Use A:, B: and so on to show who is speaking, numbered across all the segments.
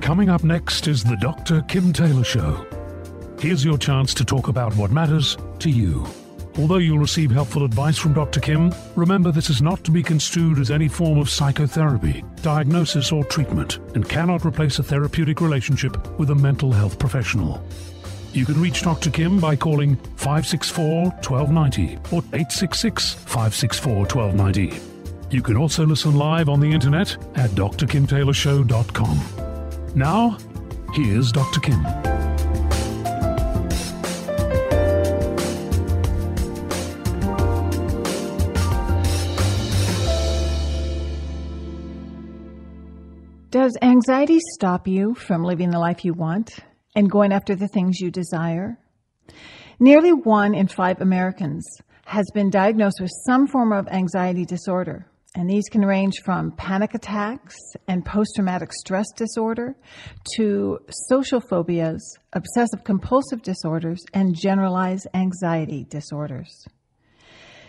A: Coming up next is the Dr. Kim Taylor Show. Here's your chance to talk about what matters to you. Although you'll receive helpful advice from Dr. Kim, remember this is not to be construed as any form of psychotherapy, diagnosis or treatment, and cannot replace a therapeutic relationship with a mental health professional. You can reach Dr. Kim by calling 564-1290 or 866-564-1290. You can also listen live on the internet at drkimtaylorshow.com. Now, here's Dr. Kim.
B: Does anxiety stop you from living the life you want and going after the things you desire? Nearly 1 in 5 Americans has been diagnosed with some form of anxiety disorder, and these can range from panic attacks and post-traumatic stress disorder to social phobias, obsessive-compulsive disorders, and generalized anxiety disorders.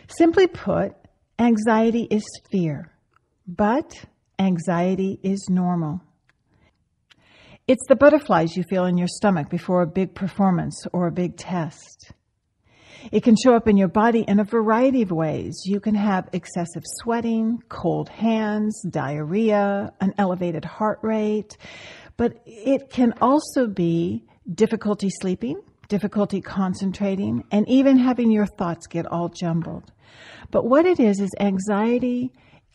B: Simply put, anxiety is fear, but anxiety is normal. It's the butterflies you feel in your stomach before a big performance or a big test. It can show up in your body in a variety of ways. You can have excessive sweating, cold hands, diarrhea, an elevated heart rate, but it can also be difficulty sleeping, difficulty concentrating, and even having your thoughts get all jumbled. But what it is anxiety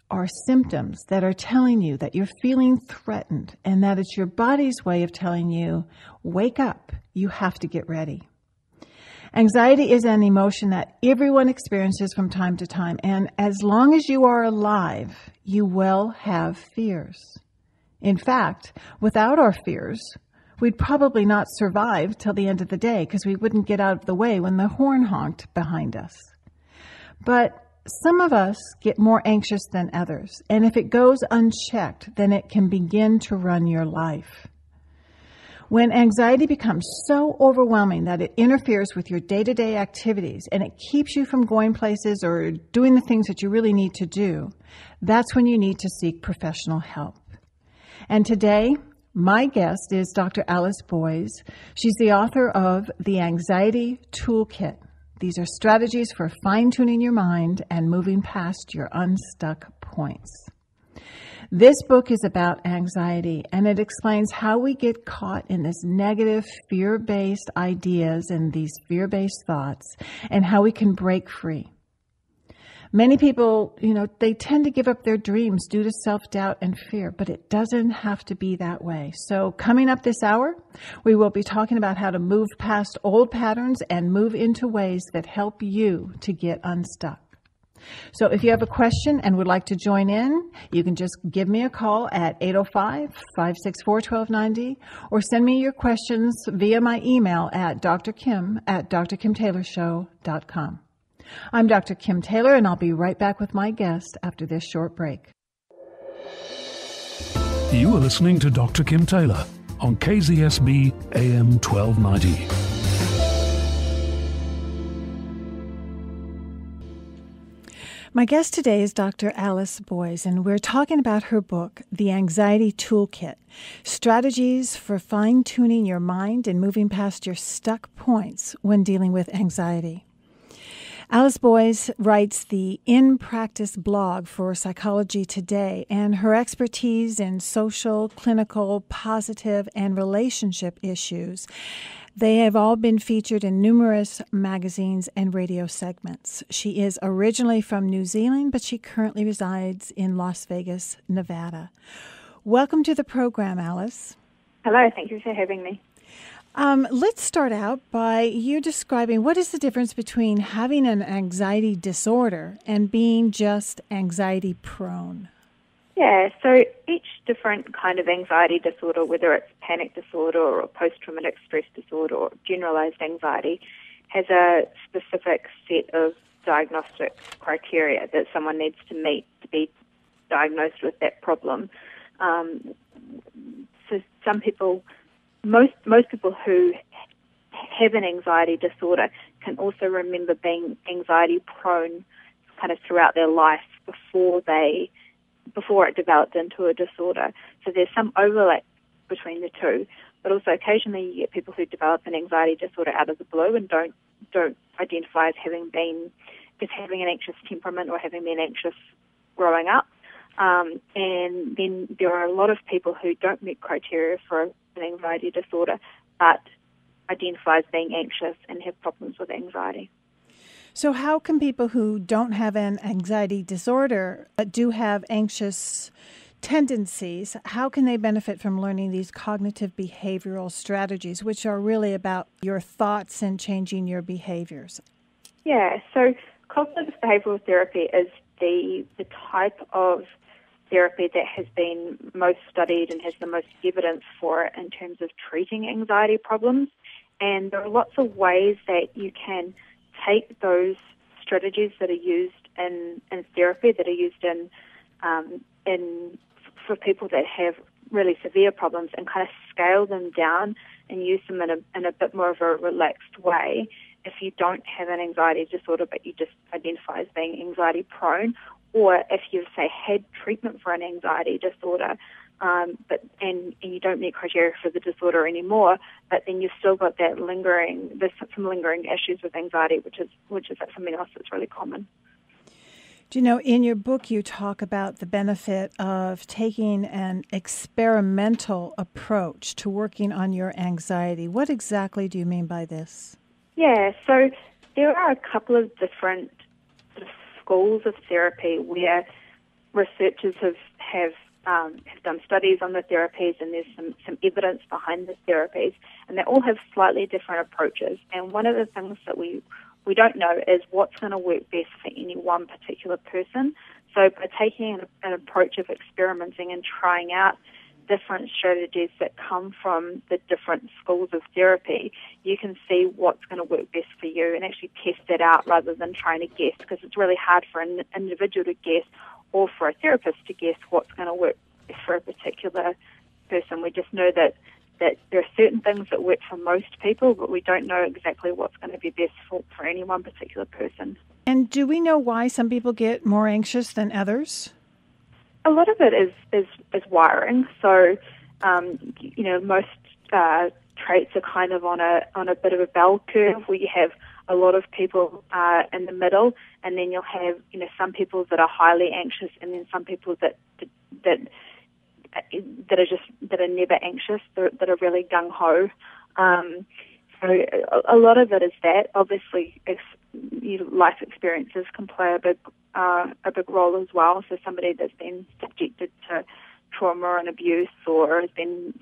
B: are symptoms that are telling you that you're feeling threatened and that it's your body's way of telling you, wake up, you have to get ready. Anxiety is an emotion that everyone experiences from time to time, and as long as you are alive, you will have fears. In fact, without our fears, we'd probably not survive till the end of the day because we wouldn't get out of the way when the horn honked behind us. But some of us get more anxious than others, and if it goes unchecked, then it can begin to run your life. When anxiety becomes so overwhelming that it interferes with your day-to-day activities and it keeps you from going places or doing the things that you really need to do, that's when you need to seek professional help. And today, my guest is Dr. Alice Boyes. She's the author of the Anxiety Toolkit. These are strategies for fine-tuning your mind and moving past your unstuck points. This book is about anxiety, and it explains how we get caught in this negative, fear-based ideas and these fear-based thoughts, and how we can break free. Many people, they tend to give up their dreams due to self-doubt and fear, but it doesn't have to be that way. So coming up this hour, we will be talking about how to move past old patterns and move into ways that help you to get unstuck. So if you have a question and would like to join in, you can just give me a call at 805-564-1290 or send me your questions via my email at drkim@drkimtaylorshow.com. I'm Dr. Kim Taylor, and I'll be right back with my guest after this short break.
A: You are listening to Dr. Kim Taylor on KZSB AM 1290.
B: My guest today is Dr. Alice Boyes, and we're talking about her book, The Anxiety Toolkit, Strategies for Fine-Tuning Your Mind and Moving Past Your Stuck Points when Dealing with Anxiety. Alice Boyes writes the In Practice blog for Psychology Today, and her expertise in social, clinical, positive, and relationship issues, they have all been featured in numerous magazines and radio segments. She is originally from New Zealand, but she currently resides in Las Vegas, Nevada. Welcome to the program, Alice.
C: Hello, thank you for having me.
B: Let's start out by you describing what is the difference between having an anxiety disorder and being just anxiety prone.
C: Yeah, so each different kind of anxiety disorder, whether it's panic disorder or post-traumatic stress disorder or generalized anxiety, has a specific set of diagnostic criteria that someone needs to meet to be diagnosed with that problem. So some people, most people who have an anxiety disorder can also remember being anxiety prone kind of throughout their life before it developed into a disorder. So there's some overlap between the two. But also occasionally you get people who develop an anxiety disorder out of the blue and don't identify as having an anxious temperament or having been anxious growing up. And then there are a lot of people who don't meet criteria for an anxiety disorder but identify as being anxious and have problems with anxiety.
B: So how can people who don't have an anxiety disorder but do have anxious tendencies, how can they benefit from learning these cognitive behavioral strategies, which are really about your thoughts and changing your behaviors?
C: Yeah, so cognitive behavioral therapy is the type of therapy that has been most studied and has the most evidence for it in terms of treating anxiety problems. And there are lots of ways that you can take those strategies that are used in therapy, that are used in for people that have really severe problems, and kind of scale them down and use them in a bit more of a relaxed way if you don't have an anxiety disorder but you just identify as being anxiety prone, or if you've, say, had treatment for an anxiety disorder but you don't meet criteria for the disorder anymore, but then you've still got there's some lingering issues with anxiety, which is something else that's really common.
B: Do you know, in your book you talk about the benefit of taking an experimental approach to working on your anxiety. What exactly do you mean by this? Yeah,
C: so there are a couple of different schools of therapy where researchers have done studies on the therapies, and there's some evidence behind the therapies, and they all have slightly different approaches. And one of the things that we don't know is what's going to work best for any one particular person. So by taking an approach of experimenting and trying out different strategies that come from the different schools of therapy, you can see what's going to work best for you and actually test it out rather than trying to guess, because it's really hard for an individual to guess or for a therapist to guess what's going to work for a particular person. We just know that there are certain things that work for most people, but we don't know exactly what's going to be best for any one particular person.
B: And do we know why some people get more anxious than others?
C: A lot of it is wiring. So, most traits are kind of on a bit of a bell curve where you have a lot of people in the middle, and then you'll have some people that are highly anxious, and then some people that are never anxious, that are really gung ho. So a lot of it is that. Obviously, life experiences can play a big role as well. So somebody that's been subjected to trauma and abuse, or has been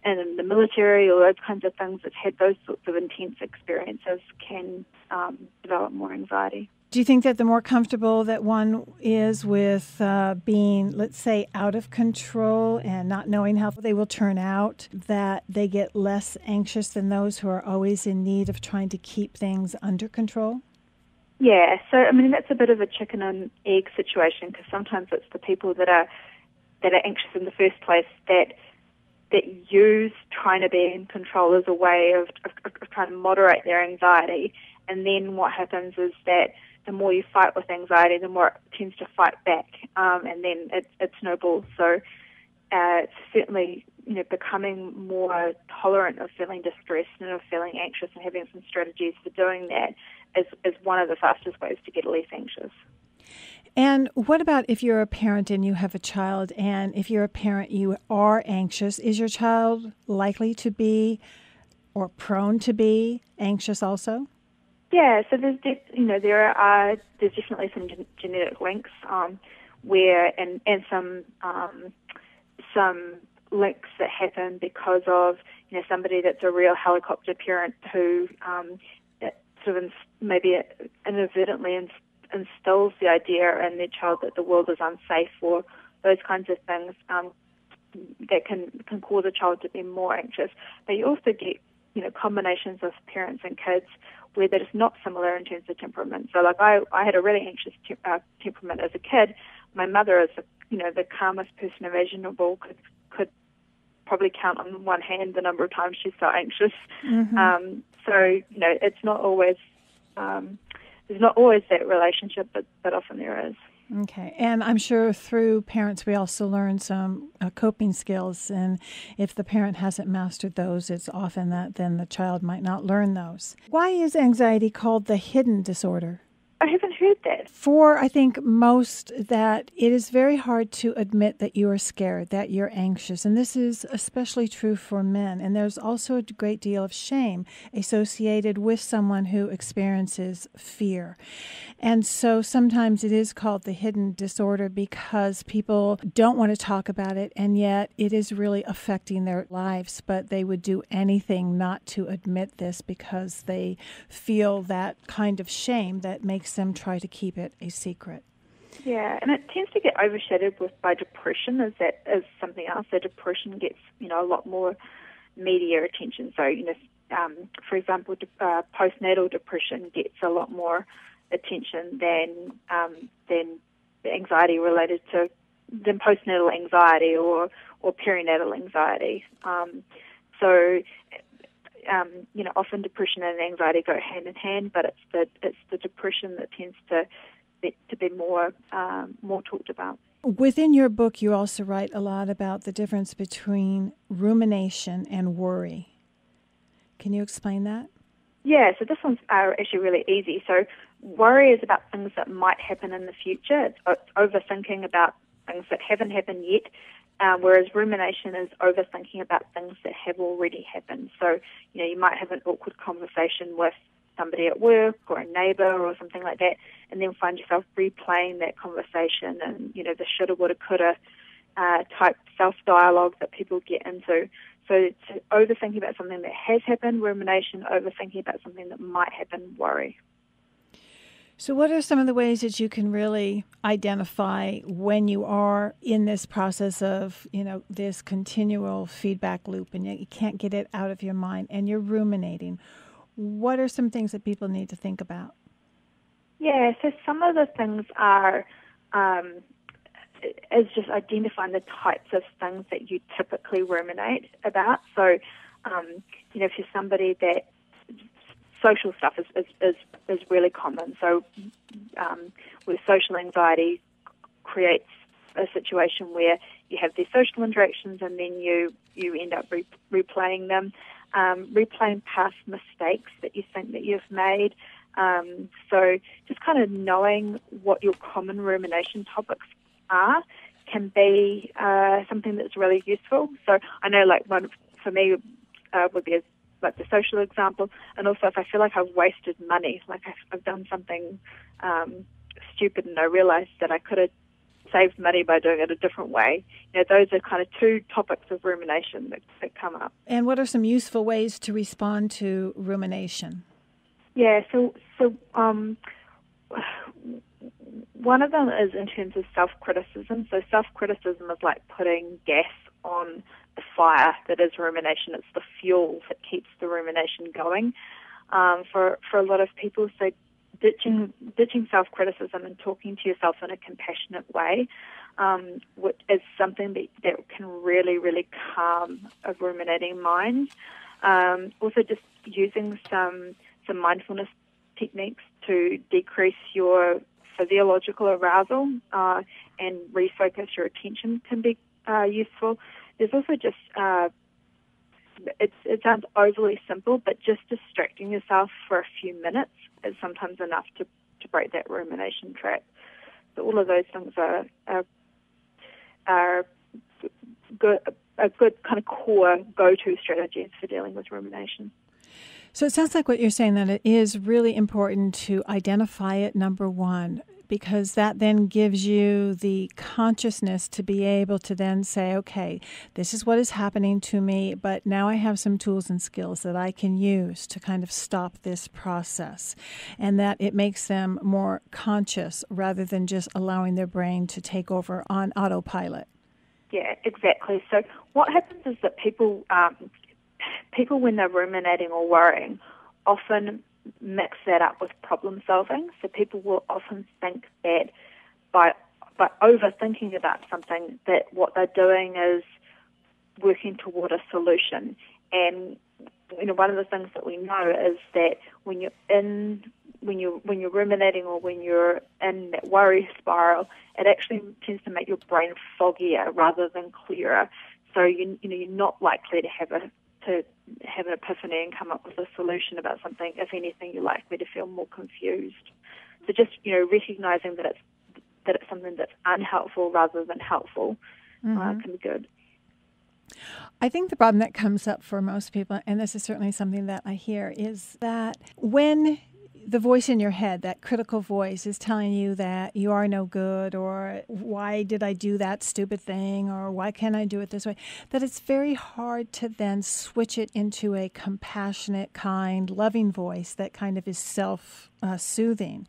C: in the military, or those kinds of things, that's had those sorts of intense experiences, can develop more anxiety.
B: Do you think that the more comfortable that one is with being, let's say, out of control and not knowing how they will turn out, that they get less anxious than those who are always in need of trying to keep things under control?
C: Yeah, so that's a bit of a chicken and egg situation, because sometimes it's the people that are anxious in the first place that use trying to be in control as a way of trying to moderate their anxiety. And then what happens is that the more you fight with anxiety, the more it tends to fight back, and then it snowballs. So it's certainly becoming more tolerant of feeling distressed and of feeling anxious, and having some strategies for doing that is one of the fastest ways to get less anxious.
B: And what about if you're a parent and you have a child, and if you're a parent you are anxious, is your child likely to be or prone to be anxious also?
C: Yeah, so there's definitely some genetic links where and some links that happen because of somebody that's a real helicopter parent who sort of maybe inadvertently instills the idea in their child that the world is unsafe, or those kinds of things that can cause a child to be more anxious. But you also get combinations of parents and kids where they're just not similar in terms of temperament. So like I had a really anxious temperament as a kid. My mother is the calmest person imaginable, could probably count on one hand the number of times she's so anxious. Mm-hmm. So it's not always there's not always that relationship, but often there is.
B: Okay. And I'm sure through parents we also learn some coping skills. And if the parent hasn't mastered those, it's often that then the child might not learn those. Why is anxiety called the hidden disorder?
C: I haven't heard that.
B: For, I think, most, that it is very hard to admit that you are scared, that you're anxious. And this is especially true for men. And there's also a great deal of shame associated with someone who experiences fear. And so sometimes it is called the hidden disorder because people don't want to talk about it, and yet it is really affecting their lives. But they would do anything not to admit this because they feel that kind of shame that makes them try to keep it a secret.
C: Yeah, and it tends to get overshadowed by depression as something else. So depression gets, a lot more media attention. So, for example, postnatal depression gets a lot more attention than anxiety related to than postnatal anxiety or perinatal anxiety. Often depression and anxiety go hand in hand, but it's the depression that tends to be more talked about.
B: Within your book, you also write a lot about the difference between rumination and worry. Can you explain that?
C: Yeah, so this one's actually really easy. So worry is about things that might happen in the future. It's overthinking about things that haven't happened yet, whereas rumination is overthinking about things that have already happened. So, you might have an awkward conversation with somebody at work or a neighbor or something like that, and then find yourself replaying that conversation and, the shoulda, woulda, coulda type self-dialogue that people get into. So it's overthinking about something that has happened, rumination, overthinking about something that might happen, worry.
B: So what are some of the ways that you can really identify when you are in this process of, this continual feedback loop and you can't get it out of your mind and you're ruminating? What are some things that people need to think about?
C: Yeah, so some of the things are is just identifying the types of things that you typically ruminate about. So, if you're somebody that social stuff is really common. So, where social anxiety creates a situation where you have these social interactions and then you end up replaying them, replaying past mistakes that you think that you've made. So just kind of knowing what your common rumination topics are can be something that's really useful. So I know, one for me would be the social example, and also if I feel like I've wasted money, like I've done something stupid and I realized that I could have saved money by doing it a different way. Those are kind of two topics of rumination that come up.
B: And what are some useful ways to respond to rumination?
C: Yeah, so one of them is in terms of self-criticism. So self-criticism is like putting gas on the fire that is rumination. It's the fuel that keeps the rumination going for a lot of people. So ditching self-criticism and talking to yourself in a compassionate way is something that can really, really calm a ruminating mind. Also just using some mindfulness techniques to decrease your physiological arousal and refocus your attention can be useful. There's also just, it sounds overly simple, but just distracting yourself for a few minutes is sometimes enough to break that rumination trap. So all of those things are good, a good kind of core go-to strategies for dealing with rumination.
B: So it sounds like what you're saying, that it is really important to identify it, number one, because that then gives you the consciousness to be able to then say, okay, this is what is happening to me, but now I have some tools and skills that I can use to kind of stop this process, and that it makes them more conscious rather than just allowing their brain to take over on autopilot.
C: Yeah, exactly. So what happens is that people when they're ruminating or worrying often mix that up with problem solving. So people will often think that by overthinking about something, that what they're doing is working toward a solution. And one of the things that we know is that when you're ruminating or when you're in that worry spiral, it actually tends to make your brain foggier rather than clearer. So you're not likely to have an epiphany and come up with a solution about something. If anything, you're likely to feel more confused. So just recognizing that it's something that's unhelpful rather than helpful can be good.
B: I think the problem that comes up for most people, and this is certainly something that I hear, is that when the voice in your head, that critical voice, is telling you that you are no good, or why did I do that stupid thing, or why can't I do it this way, that it's very hard to then switch it into a compassionate, kind, loving voice that kind of is self-soothing.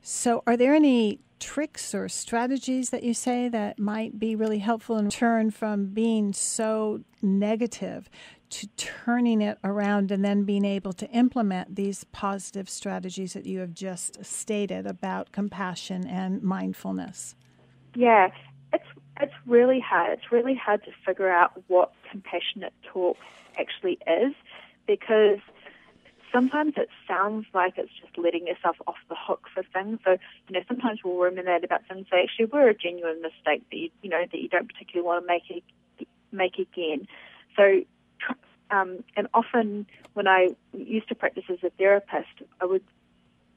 B: So are there any tricks or strategies that you say that might be really helpful in turn from being so negative to turning it around and then being able to implement these positive strategies that you have just stated about compassion and mindfulness?
C: Yeah, it's really hard. It's really hard to figure out what compassionate talk actually is, because sometimes it sounds like it's just letting yourself off the hook for things. So, sometimes we'll ruminate about things that actually were a genuine mistake that you don't particularly want to make again. So, and often when I used to practice as a therapist, I would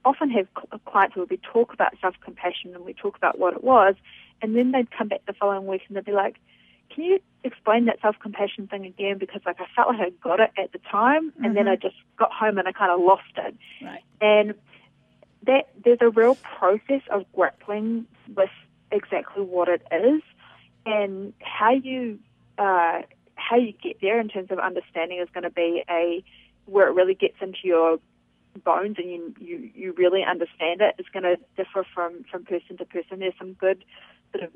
C: often have clients who would talk about self-compassion, and we'd talk about what it was, and then they'd come back the following week and they'd be like, can you explain that self-compassion thing again? Because I felt like I got it at the time, and then I just got home and I kind of lost it.
B: Right.
C: And there's a real process of grappling with exactly what it is, and how you get there in terms of understanding is going to be where it really gets into your bones and you really understand it. It's going to differ from person to person. There's some good sort of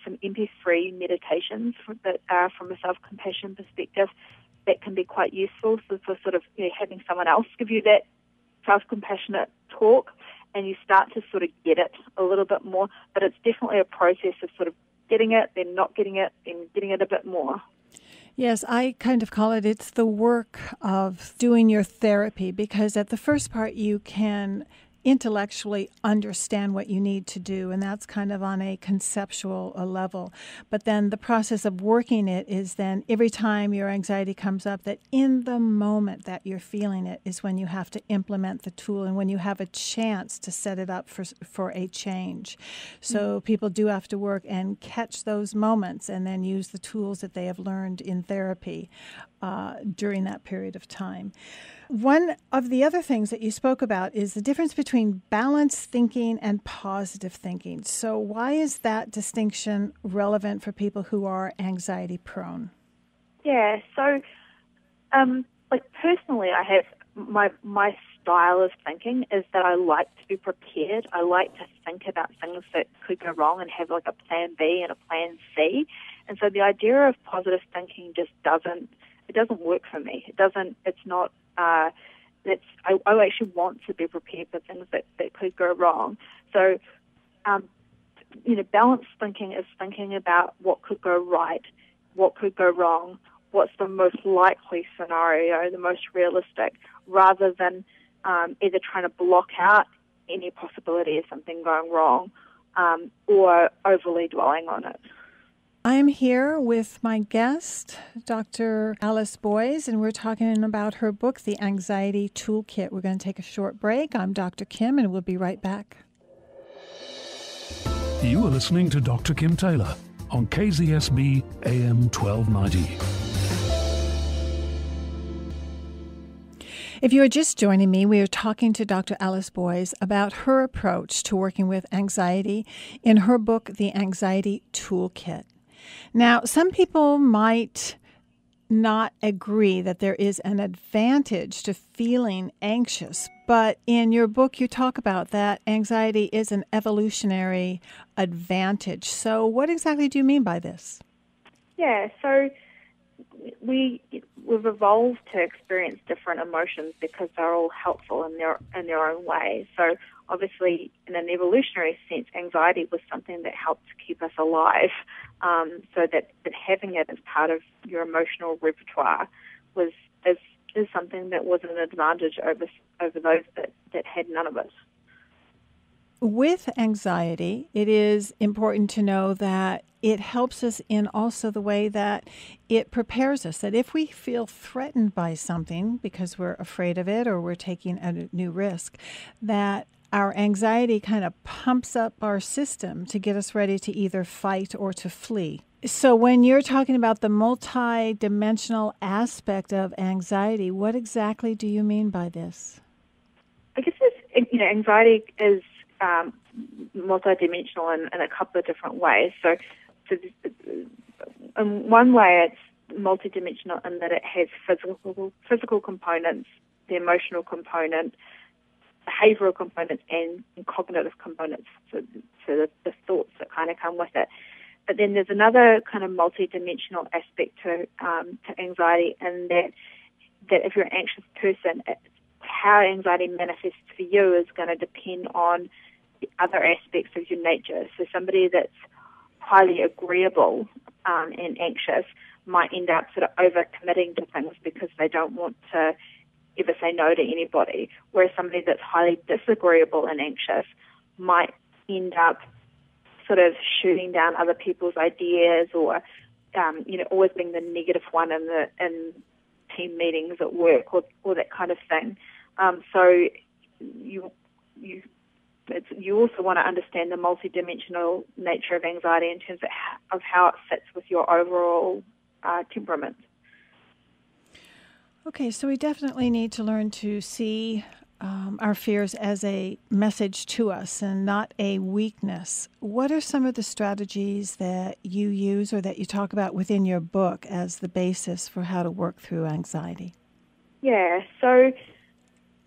C: some MP3 meditations that are from a self-compassion perspective that can be quite useful. So for sort of having someone else give you that self-compassionate talk, and you start to sort of get it a little bit more. But it's definitely a process of sort of getting it, then not getting it, then getting it a bit more.
B: Yes, I kind of call it's the work of doing your therapy, because at the first part you can intellectually understand what you need to do, and that's kind of on a conceptual level. But then the process of working it is then every time your anxiety comes up, that in the moment that you're feeling it is when you have to implement the tool and when you have a chance to set it up for a change. So people do have to work and catch those moments and then use the tools that they have learned in therapy during that period of time. One of the other things that you spoke about is the difference between balanced thinking and positive thinking. So why is that distinction relevant for people who are anxiety prone?
C: Yeah, so personally, I have my style of thinking is that I like to be prepared. I like to think about things that could go wrong and have like a plan B and a plan C. And so the idea of positive thinking just doesn't work for me. I actually want to be prepared for things that could go wrong. So, balanced thinking is thinking about what could go right, what could go wrong, what's the most likely scenario, the most realistic, rather than either trying to block out any possibility of something going wrong or overly dwelling on it.
B: I'm here with my guest, Dr. Alice Boyes, and we're talking about her book, The Anxiety Toolkit. We're going to take a short break. I'm Dr. Kim, and we'll be right back.
A: You are listening to Dr. Kim Taylor on KZSB AM 1290.
B: If you are just joining me, we are talking to Dr. Alice Boyes about her approach to working with anxiety in her book, The Anxiety Toolkit. Now, some people might not agree that there is an advantage to feeling anxious, but in your book you talk about that anxiety is an evolutionary advantage. So what exactly do you mean by this?
C: Yeah, so we've evolved to experience different emotions because they're all helpful in their own way. So obviously, in an evolutionary sense, anxiety was something that helped keep us alive. So that having it as part of your emotional repertoire is is something that was an advantage over those that had none of it.
B: With anxiety, it is important to know that it helps us in also the way that it prepares us, that if we feel threatened by something because we're afraid of it or we're taking a new risk, that our anxiety kind of pumps up our system to get us ready to either fight or to flee. So when you're talking about the multi-dimensional aspect of anxiety, what exactly do you mean by this?
C: I guess anxiety is multidimensional in a couple of different ways. So in one way, it's multidimensional in that it has physical components, the emotional component, behavioral components, and cognitive components. So the thoughts that kind of come with it. But then there's another kind of multidimensional aspect to anxiety, and that if you're an anxious person, how anxiety manifests for you is going to depend on the other aspects of your nature. So somebody that's highly agreeable and anxious might end up sort of overcommitting to things because they don't want to ever say no to anybody, whereas somebody that's highly disagreeable and anxious might end up sort of shooting down other people's ideas or, always being the negative one in team meetings at work or that kind of thing. So you also want to understand the multidimensional nature of anxiety in terms of how it fits with your overall temperament.
B: Okay, so we definitely need to learn to see our fears as a message to us and not a weakness. What are some of the strategies that you use or that you talk about within your book as the basis for how to work through anxiety?
C: Yeah, so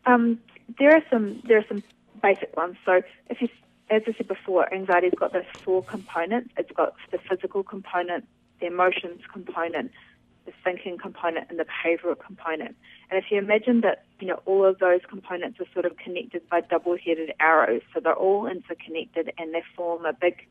C: there are some basic ones. So as I said before, anxiety's got those 4 components. It's got the physical component, the emotions component, the thinking component, and the behavioral component. And if you imagine that, all of those components are sort of connected by double-headed arrows, so they're all interconnected and they form a big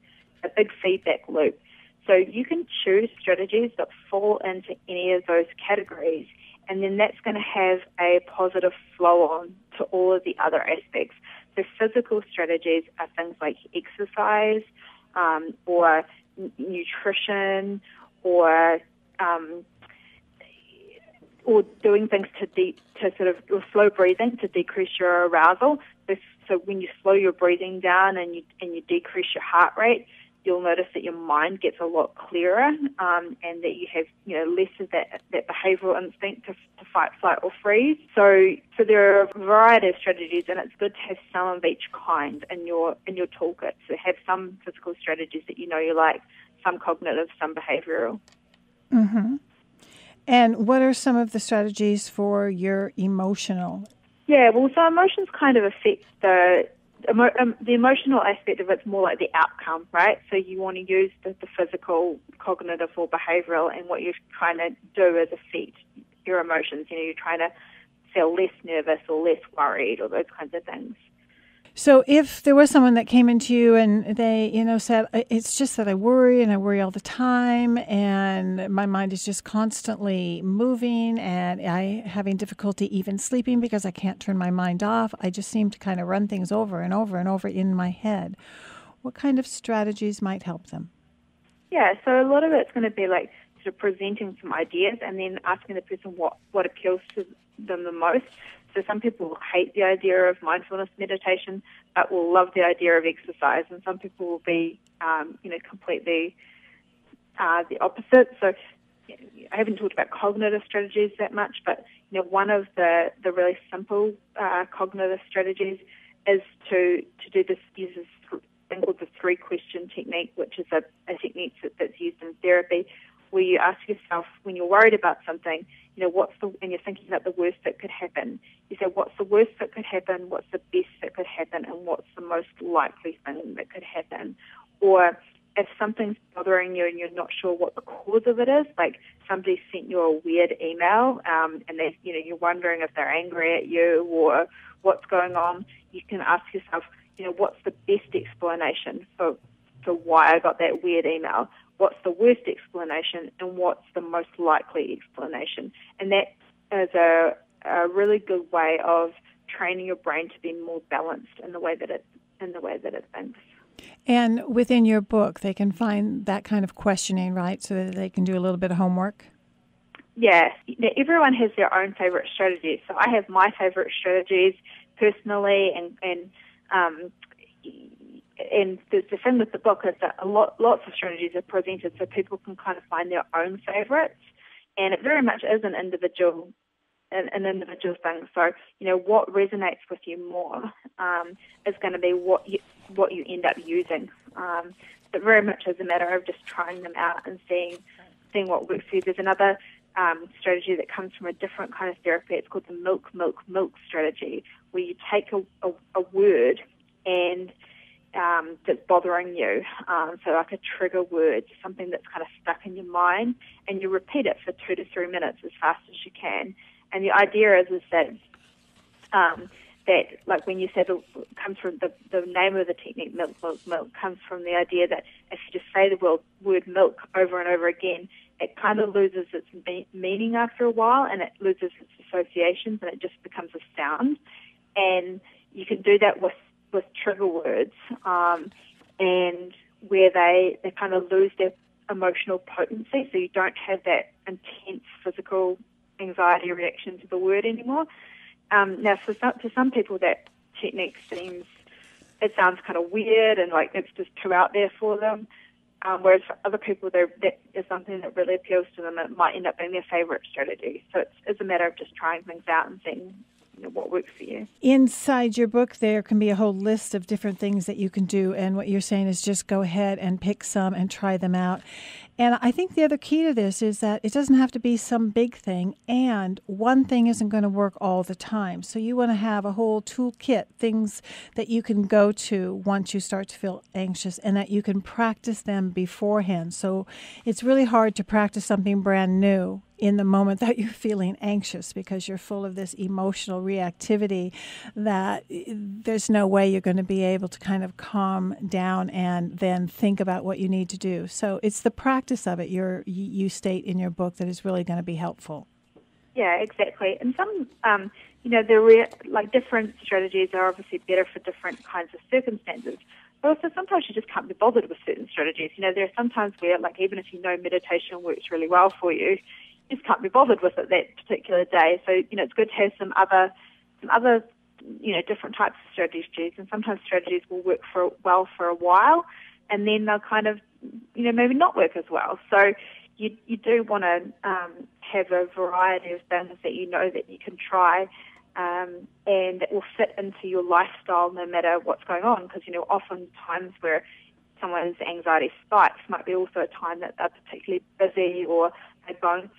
C: feedback loop. So you can choose strategies that fall into any of those categories, and then that's going to have a positive flow on to all of the other aspects. So physical strategies are things like exercise, or nutrition, or doing things or slow breathing to decrease your arousal. So when you slow your breathing down and you decrease your heart rate, you'll notice that your mind gets a lot clearer, and that you have less of that behavioral instinct to fight, flight, or freeze. So there are a variety of strategies, and it's good to have some of each kind in your toolkit. So have some physical strategies that you like, some cognitive, some behavioral.
B: Mm-hmm. And what are some of the strategies for your emotional?
C: Yeah, well, so emotions kind of affect the emotional aspect of it's more like the outcome, right? So you want to use the physical, cognitive, or behavioral, and what you're trying to do is affect your emotions. You're trying to feel less nervous or less worried or those kinds of things.
B: So if there was someone that came into you and they, said, it's just that I worry and I worry all the time and my mind is just constantly moving and I having difficulty even sleeping because I can't turn my mind off. I just seem to kind of run things over and over and over in my head. What kind of strategies might help them? Yeah,
C: so a lot of it's going to be like sort of presenting some ideas and then asking the person what appeals to them the most. So some people hate the idea of mindfulness meditation, but will love the idea of exercise, and some people will be, completely the opposite. So I haven't talked about cognitive strategies that much, but one of the really simple cognitive strategies is to do this. Use this thing called the 3-question technique, which is a technique that's used in therapy, where you ask yourself when you're worried about something, and you're thinking about the worst that could happen. You say, what's the worst that could happen, what's the best that could happen, and what's the most likely thing that could happen? Or if something's bothering you and you're not sure what the cause of it is, like somebody sent you a weird email, and you're wondering if they're angry at you or what's going on, you can ask yourself, what's the best explanation for why I got that weird email? What's the worst explanation and what's the most likely explanation? And that a really good way of training your brain to be more balanced in the way that it thinks.
B: And within your book, they can find that kind of questioning, right, so that they can do a little bit of homework?
C: Yeah. Everyone has their own favorite strategies. So I have my favorite strategies personally, and the thing with the book is that lots of strategies are presented so people can kind of find their own favorites, and it very much is an individual thing. So, what resonates with you more is going to be what you end up using. It very much is a matter of just trying them out and seeing what works for you. There's another strategy that comes from a different kind of therapy. It's called the milk strategy, where you take a word and that's bothering you, so like a trigger word, something that's kind of stuck in your mind, and you repeat it for 2 to 3 minutes as fast as you can. And the idea is that that, like when you said it comes from the name of the technique, milk, comes from the idea that if you just say the word milk over and over again, it kind of loses its meaning after a while, and it loses its associations, and it just becomes a sound. And you can do that with trigger words, and where they kind of lose their emotional potency, so you don't have that intense physical anxiety reaction to the word anymore. Now, to some people, that technique sounds kind of weird and like it's just too out there for them. Whereas for other people, that is something that really appeals to them. It might end up being their favorite strategy. So it's a matter of just trying things out and seeing what works for you. Inside
B: your book, there can be a whole list of different things that you can do. And what you're saying is just go ahead and pick some and try them out. And I think the other key to this is that it doesn't have to be some big thing, and one thing isn't going to work all the time. So you want to have a whole toolkit, things that you can go to once you start to feel anxious, and that you can practice them beforehand. So it's really hard to practice something brand new in the moment that you're feeling anxious, because you're full of this emotional reactivity that there's no way you're going to be able to kind of calm down and then think about what you need to do. So it's the practice of it you state in your book that is really going to be helpful.
C: Yeah, exactly. And some, like different strategies are obviously better for different kinds of circumstances. But also sometimes you just can't be bothered with certain strategies. There are some times where, like, even if meditation works really well for you, you just can't be bothered with it that particular day. So, it's good to have some other different types of strategies. And sometimes strategies will work well for a while, and then they'll kind of, maybe not work as well. So you do want to have a variety of things that that you can try, and that will fit into your lifestyle no matter what's going on. Because, often times where someone's anxiety spikes might be also a time that they're particularly busy, or they're going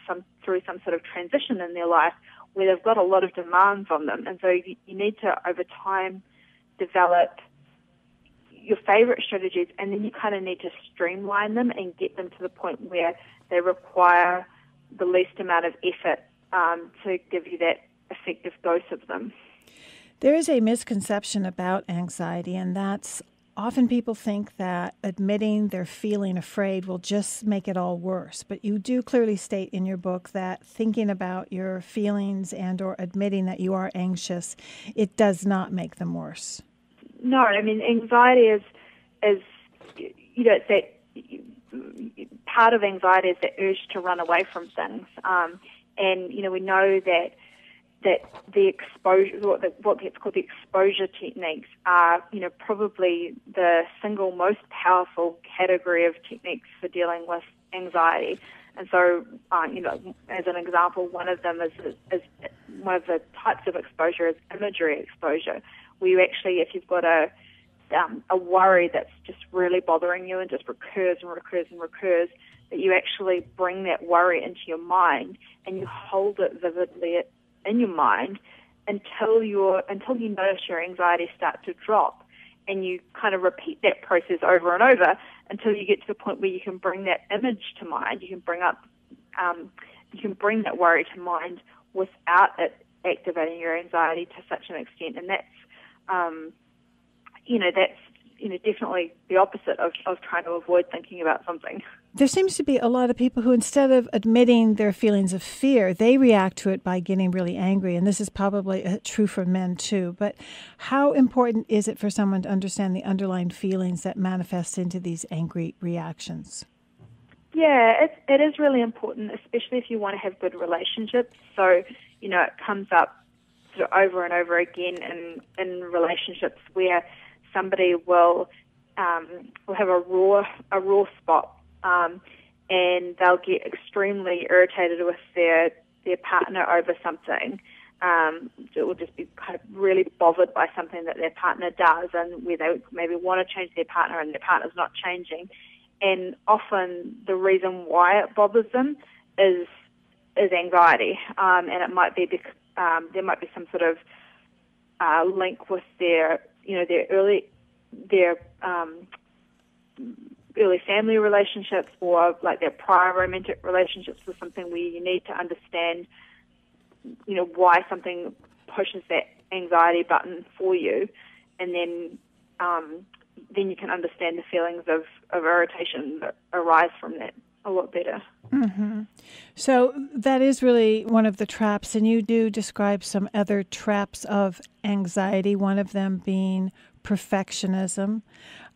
C: through some sort of transition in their life where they've got a lot of demands on them. And so you need to, over time, develop your favorite strategies, and then you kind of need to streamline them and get them to the point where they require the least amount of effort to give you that effective dose of them.
B: There is a misconception about anxiety, and that's often people think that admitting they're feeling afraid will just make it all worse. But you do clearly state in your book that thinking about your feelings and or admitting that you are anxious, it does not make them worse.
C: No, anxiety is it's that part of anxiety is the urge to run away from things. And we know that the exposure, what gets called the exposure techniques, are probably the single most powerful category of techniques for dealing with anxiety. And so, as an example, one of them is one of the types of exposure is imagery exposure, where you actually, if you've got a worry that's just really bothering you and just recurs, that you actually bring that worry into your mind and you hold it vividly in your mind until you notice your anxiety start to drop, and you kind of repeat that process over and over until you get to the point where you can bring that image to mind. You can bring that worry to mind without it activating your anxiety to such an extent, and that's definitely the opposite of trying to avoid thinking about something.
B: There seems to be a lot of people who, instead of admitting their feelings of fear, they react to it by getting really angry. And this is probably true for men too. But how important is it for someone to understand the underlying feelings that manifest into these angry reactions?
C: Yeah, it is really important, especially if you want to have good relationships. So, it comes up sort of over and over again in relationships where somebody will have a raw spot, and they'll get extremely irritated with their partner over something. It will just be kind of really bothered by something that their partner does, and where they maybe want to change their partner and their partner's not changing. And often the reason why it bothers them is anxiety, and it might be because there might be some sort of link with their early family relationships, or like their prior romantic relationships, or something where you need to understand, why something pushes that anxiety button for you, and then you can understand the feelings of irritation that arise from that a lot better.
B: Mm-hmm. So that is really one of the traps, and you do describe some other traps of anxiety, one of them being perfectionism,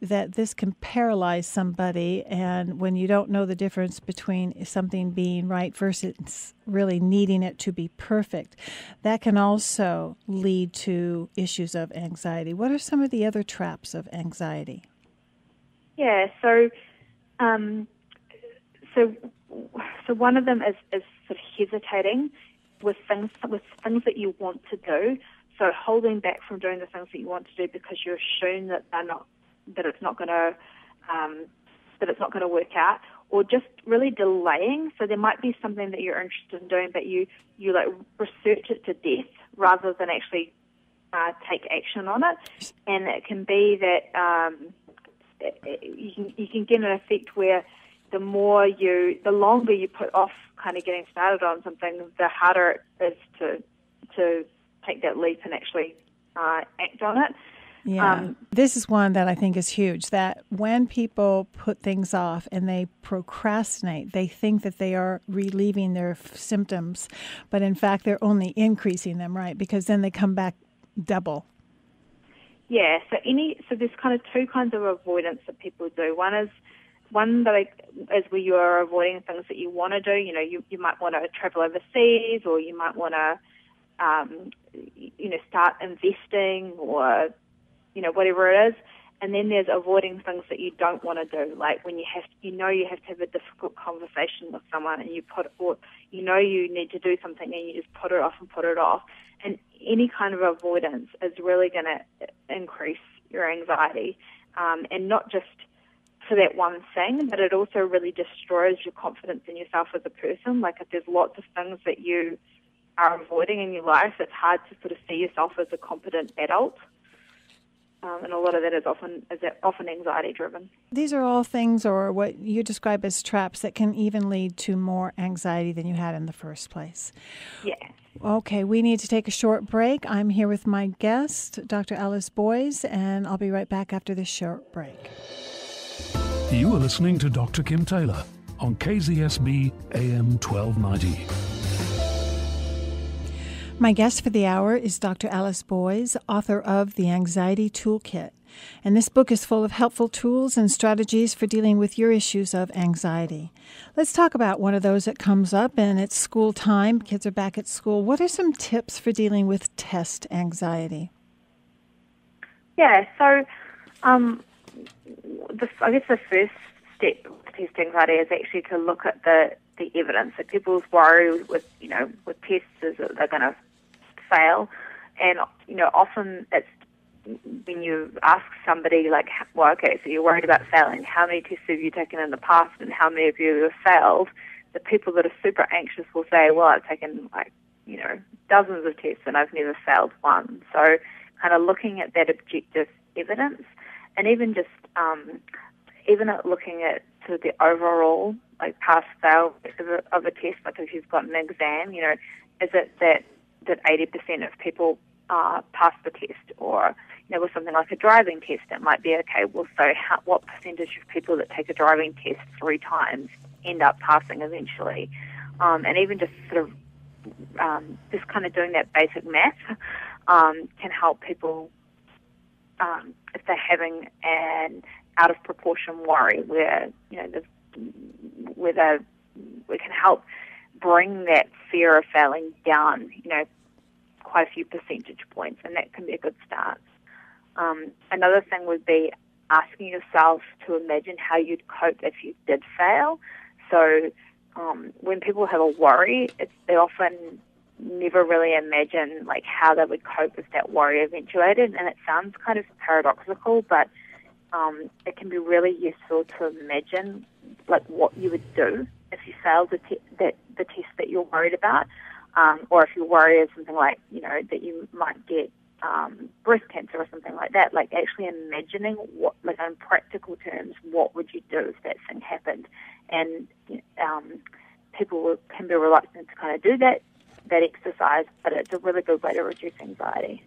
B: that this can paralyze somebody, and when you don't know the difference between something being right versus really needing it to be perfect, that can also lead to issues of anxiety. What are some of the other traps of anxiety?
C: Yeah, so one of them is sort of hesitating with things that you want to do. So holding back from doing the things that you want to do because you're assumed that it's not going to work out, or just really delaying. So there might be something that you're interested in doing, but you like research it to death rather than actually take action on it. And it can be that you can get an effect where the longer you put off kind of getting started on something, the harder it is to take that leap and actually act on it.
B: Yeah, this is one that I think is huge, that when people put things off and they procrastinate, they think that they are relieving their symptoms, but in fact they're only increasing them, right? Because then they come back double.
C: Yeah, so there's kind of two kinds of avoidance that people do. One is where you are avoiding things that you want to do. You might want to travel overseas, or you might want to start investing, or whatever it is. And then there's avoiding things that you don't want to do, like when you have to have a difficult conversation with someone, and you need to do something, and you just put it off and put it off. And any kind of avoidance is really going to increase your anxiety, and not just for that one thing, but it also really destroys your confidence in yourself as a person. Like if there's lots of things that you are avoiding in your life, it's hard to sort of see yourself as a competent adult. And a lot of that is often anxiety-driven.
B: These are all things, or what you describe as traps, that can even lead to more anxiety than you had in the first place.
C: Yeah.
B: Okay, we need to take a short break. I'm here with my guest, Dr. Alice Boyes, and I'll be right back after this short break.
A: You are listening to Dr. Kim Taylor on KZSB AM 1290.
B: My guest for the hour is Dr. Alice Boyes, author of The Anxiety Toolkit. And this book is full of helpful tools and strategies for dealing with your issues of anxiety. Let's talk about one of those that comes up, and it's school time. Kids are back at school. What are some tips for dealing with test anxiety?
C: Yeah, so I guess the first step to test anxiety is actually to look at the evidence. So people's worry with tests is that they're going to fail, and often it's when you ask somebody like, well, okay, so you're worried about failing, how many tests have you taken in the past and how many of you have failed? The people that are super anxious will say, well, I've taken dozens of tests and I've never failed one. So kind of looking at that objective evidence, and even just even at looking at sort of the overall like pass-fail of a test, like if you've got an exam, is it that 80% of people pass the test, or with something like a driving test, it might be, okay, well, so what percentage of people that take a driving test 3 times end up passing eventually? And even just sort of just kind of doing that basic math can help people if they're having an out of proportion worry where, we can help bring that fear of failing down, quite a few percentage points, and that can be a good start. Another thing would be asking yourself to imagine how you'd cope if you did fail. So when people have a worry, they often never really imagine like how they would cope if that worry eventuated, and it sounds kind of paradoxical, but it can be really useful to imagine like what you would do if you failed the test that you're worried about, or if your worry is something like that you might get breast cancer or something like that. Like actually imagining what, like in practical terms, what would you do if that thing happened? And people can be reluctant to kind of do that exercise, but it's a really good way to reduce anxiety.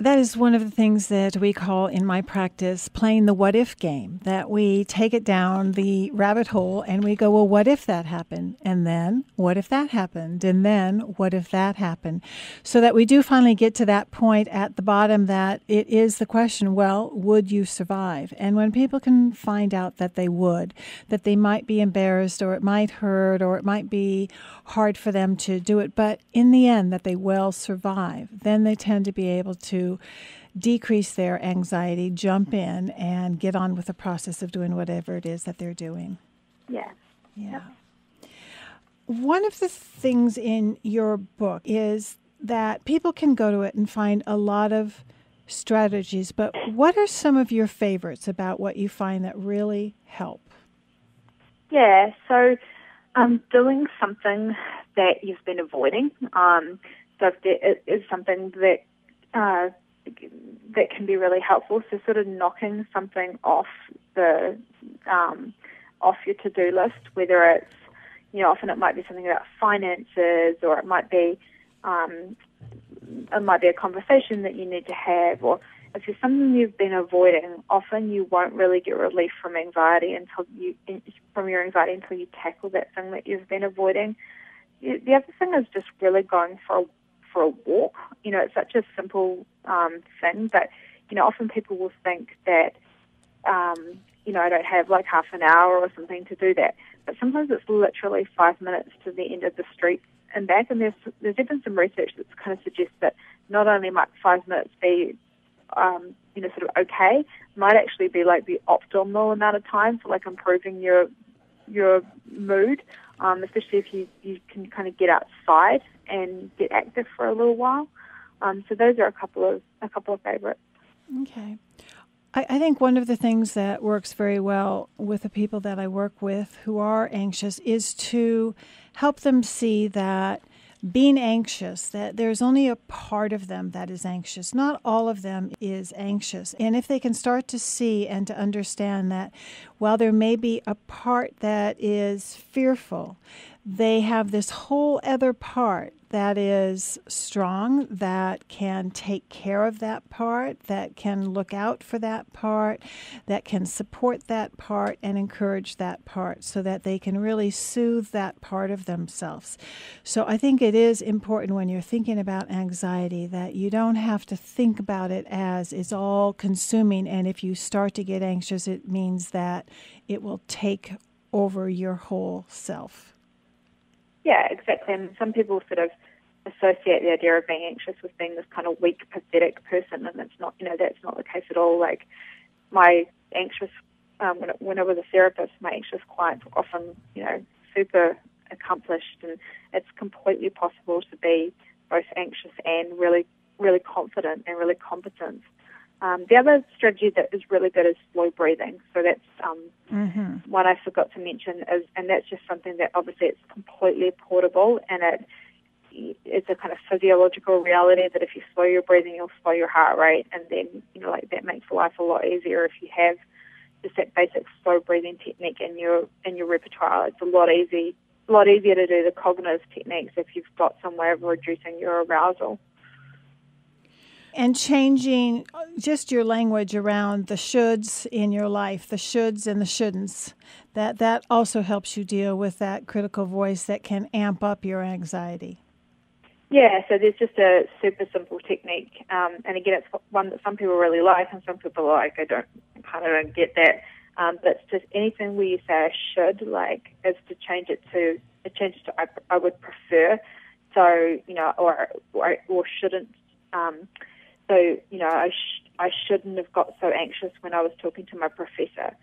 B: That is one of the things that we call in my practice playing the what if game, that we take it down the rabbit hole and we go, well, what if that happened? And then what if that happened? And then what if that happened? So that we do finally get to that point at the bottom that it is the question, well, would you survive? And when people can find out that they would, that they might be embarrassed or it might hurt or it might be hard for them to do it, but in the end that they will survive, then they tend to be able to decrease their anxiety, jump in, and get on with the process of doing whatever it is that they're doing.
C: Yeah.
B: Yeah. One of the things in your book is that people can go to it and find a lot of strategies, but what are some of your favorites about what you find that really help?
C: Yeah, so doing something that you've been avoiding. So if there is something that can be really helpful. So sort of knocking something off the off your to-do list, whether it's often it might be something about finances, or it might be a conversation that you need to have, or if there's something you've been avoiding, often you won't really get relief from your anxiety until you tackle that thing that you've been avoiding. The other thing is just really going for a walk. It's such a simple thing, but often people will think that I don't have like half an hour or something to do that, but sometimes it's literally 5 minutes to the end of the street and back. And there's even some research that's kind of suggests that not only might 5 minutes be sort of okay, might actually be like the optimal amount of time for like improving your mood, especially if you can kind of get outside and get active for a little while. So those are a couple of favorites.
B: Okay. I think one of the things that works very well with the people that I work with who are anxious is to help them see that being anxious, that there's only a part of them that is anxious. Not all of them is anxious. And if they can start to see and to understand that while there may be a part that is fearful, they have this whole other part that is strong, that can take care of that part, that can look out for that part, that can support that part and encourage that part so that they can really soothe that part of themselves. So I think it is important when you're thinking about anxiety that you don't have to think about it as it's all consuming, and if you start to get anxious, it means that it will take over your whole self.
C: Yeah, exactly. And some people sort of associate the idea of being anxious with being this kind of weak, pathetic person, and it's not. That's not the case at all. Like my anxious, when I was a therapist, my anxious clients were often, super accomplished, and it's completely possible to be both anxious and really, really confident and really competent. The other strategy that is really good is slow breathing. So that's one I forgot to mention, and that's just something that obviously it's completely portable, and it's a kind of physiological reality that if you slow your breathing, you'll slow your heart rate, and then that makes life a lot easier if you have just that basic slow breathing technique in your repertoire. It's a lot easier to do the cognitive techniques if you've got some way of reducing your arousal.
B: And changing just your language around the shoulds in your life, the shoulds and the shouldn'ts, that also helps you deal with that critical voice that can amp up your anxiety.
C: Yeah, so there's just a super simple technique, and again, it's one that some people really like, and some people are like, I kind of don't get that. But it's just anything where you say I should, is to change it to I would prefer. So or shouldn't. I shouldn't have got so anxious when I was talking to my professor.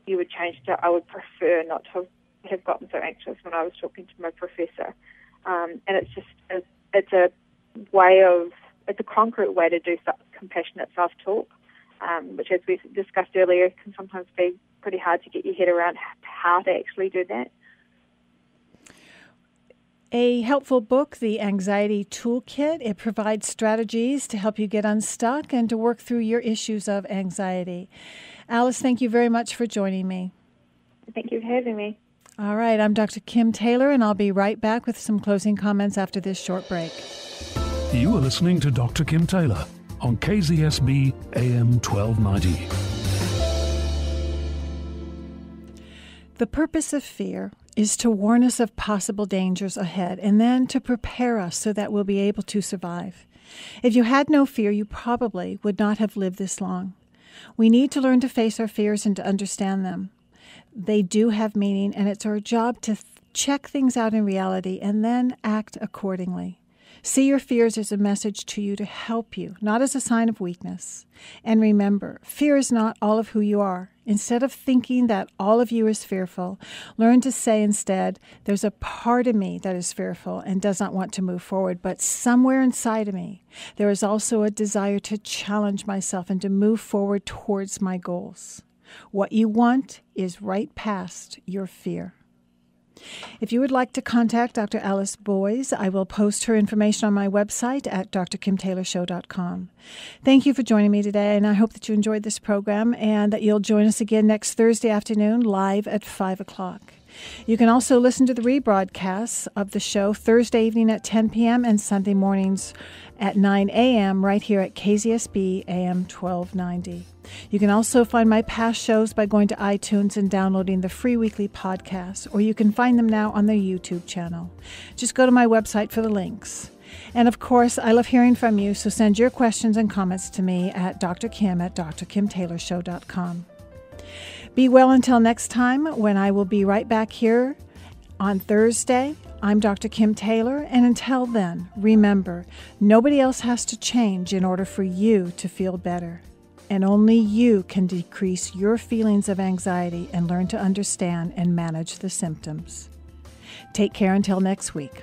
C: You would change to I would prefer not to have gotten so anxious when I was talking to my professor. And it's a concrete way to do compassionate self-talk, which, as we discussed earlier, can sometimes be pretty hard to get your head around how to actually do that.
B: A helpful book, the Anxiety Toolkit. It provides strategies to help you get unstuck and to work through your issues of anxiety. Alice, thank you very much for joining me.
C: Thank you for having me.
B: All right, I'm Dr. Kim Taylor, and I'll be right back with some closing comments after this short break.
A: You are listening to Dr. Kim Taylor on KZSB AM 1290.
B: The purpose of fear is to warn us of possible dangers ahead and then to prepare us so that we'll be able to survive. If you had no fear, you probably would not have lived this long. We need to learn to face our fears and to understand them. They do have meaning, and it's our job to check things out in reality and then act accordingly. See your fears as a message to you to help you, not as a sign of weakness. And remember, fear is not all of who you are. Instead of thinking that all of you is fearful, learn to say instead, there's a part of me that is fearful and does not want to move forward, but somewhere inside of me, there is also a desire to challenge myself and to move forward towards my goals. What you want is right past your fear. If you would like to contact Dr. Alice Boyes, I will post her information on my website at drkimtaylorshow.com. Thank you for joining me today, and I hope that you enjoyed this program and that you'll join us again next Thursday afternoon live at 5 o'clock. You can also listen to the rebroadcasts of the show Thursday evening at 10 p.m. and Sunday mornings at 9 a.m. right here at KZSB AM 1290. You can also find my past shows by going to iTunes and downloading the free weekly podcasts, or you can find them now on the YouTube channel. Just go to my website for the links. And of course, I love hearing from you, so send your questions and comments to me at drkim@drkimtaylorshow.com. Be well until next time, when I will be right back here on Thursday. I'm Dr. Kim Taylor, and until then, remember, nobody else has to change in order for you to feel better. And only you can decrease your feelings of anxiety and learn to understand and manage the symptoms. Take care until next week.